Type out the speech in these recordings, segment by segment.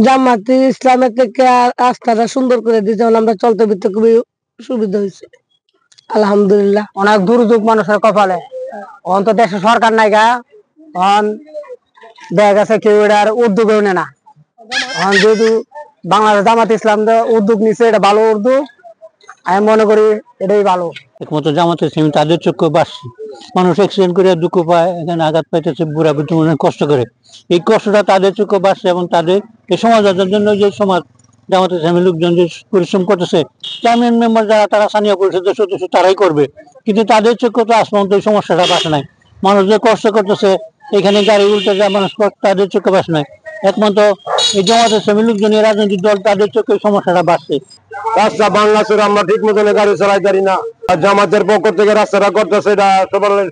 জামাতে ইসলামের থেকে রাস্তাটা সুন্দর করে দিয়েছে, আমরা চলতে ফিরতে খুবই সুবিধা হয়েছে আলহামদুলিল্লাহ। অনেক দুর্যোগ মানুষের কপালে, অন তো দেশে সরকার নাই গা, অন দেখা গেছে কেউ এটার উদ্যোগও নেয় না। এখন যেহেতু বাংলাদেশ জামাত ইসলাম উদ্যোগ নিচ্ছে, এটা ভালো উদ্যোগ, আমি মনে করি এটাই ভালো। একমাত্র জামাত ইসলামী তাদের চক্ষু বাড়ছে, মানুষ অ্যাক্সিডেন্ট করে দুঃখ পায়, এখানে আঘাত পাইতেছে, বুড়া বুদ্ধি মনে কষ্ট করে, এই কষ্টটা তাদের চক্ষু বাড়ছে এবং তাদের এই সমাজের জন্য যে সমাজ জামাত ইসলামী লোকজন যে পরিশ্রম করতেছে, চেয়ারম্যান মেম্বার যারা তারা স্থানীয় পরিষদের সদস্য তারাই করবে, কিন্তু তাদের চক্ষু তো আজ পর্যন্ত এই সমস্যাটা বাসে নাই। মানুষ যে কষ্ট করতেছে, এখানে গাড়ি উল্টে যায় মানুষ, তাদের চোখে বাসে নাই। একমাত্র এই জামাত ইসলামী লোকজন, রাজনৈতিক দল, তাদের চোখে সমস্যাটা বাড়ছে। রাস্তা বাংলাদেশের আমরা ঠিক মতন গাড়ি চালাই পারি না, জামাতের পক্ষ থেকে রাস্তাটা করতেছে, এটা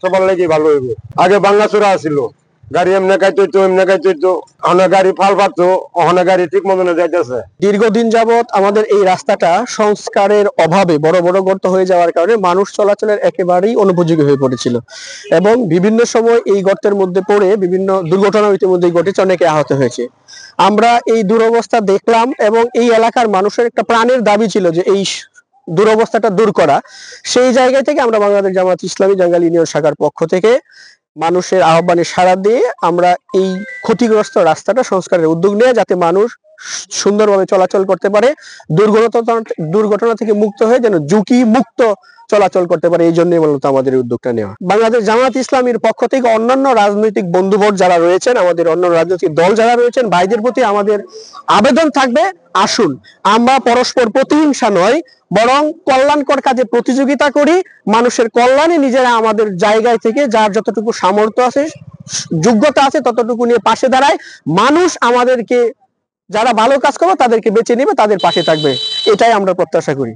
সবার লেগে ভালো হইবে। আগে বাংলাদেশরা আসিল গাড়ি এমনি খাইতে হইতো, এমনি খাইতে হইতো, অনেক গাড়ি ফাল পাতো, অনেক গাড়ি ঠিক মতনে যাইতেছে। দীর্ঘদিন যাবত আমাদের এই রাস্তাটা সংস্কারের অভাবে বড় বড় গর্ত হয়ে যাওয়ার কারণে মানুষ চলাচলের একেবারেই অনুপযোগী হয়ে পড়েছিল এবং বিভিন্ন সময় এই গর্তের মধ্যে পড়ে বিভিন্ন দুর্ঘটনা ইতিমধ্যেই ঘটেছে, অনেকে আহত হয়েছে। আমরা এই দুরবস্থা দেখলাম এবং এই এলাকার মানুষের একটা প্রাণের দাবি ছিল যে এই দুরবস্থাটা দূর করা। সেই জায়গা থেকে আমরা বাংলাদেশ জামাত ইসলামী জাঙ্গাল ইউনিয়ন শাখার পক্ষ থেকে মানুষের আহ্বানে সাড়া দিয়ে আমরা এই ক্ষতিগ্রস্ত রাস্তাটা সংস্কারের উদ্যোগ নিয়ে, যাতে মানুষ সুন্দরভাবে চলাচল করতে পারে, দুর্ঘটনা থেকে মুক্ত হয়ে যেন ঝুঁকি মুক্ত চলাচল করতে পারে, এই জন্যই মূলত আমাদের এই উদ্যোগটা নেওয়া। বাংলাদেশ জামাত ইসলামীর পক্ষ থেকে অন্যান্য রাজনৈতিক বন্ধুবর যারা রয়েছেন, আমাদের অন্য রাজনৈতিক দল যারা রয়েছেন, ভাইদের প্রতি আমাদের আবেদন থাকবে, আসুন আমরা পরস্পর প্রতিহিংসা নয়, বরং কল্যাণকর কাজে প্রতিযোগিতা করি, মানুষের কল্যাণে নিজেরা আমাদের জায়গায় থেকে যার যতটুকু সামর্থ্য আছে, যোগ্যতা আছে, ততটুকু নিয়ে পাশে দাঁড়ায়। মানুষ আমাদেরকে, যারা ভালো কাজ করবে তাদেরকে বেছে নেবে, তাদের পাশে থাকবে, এটাই আমরা প্রত্যাশা করি।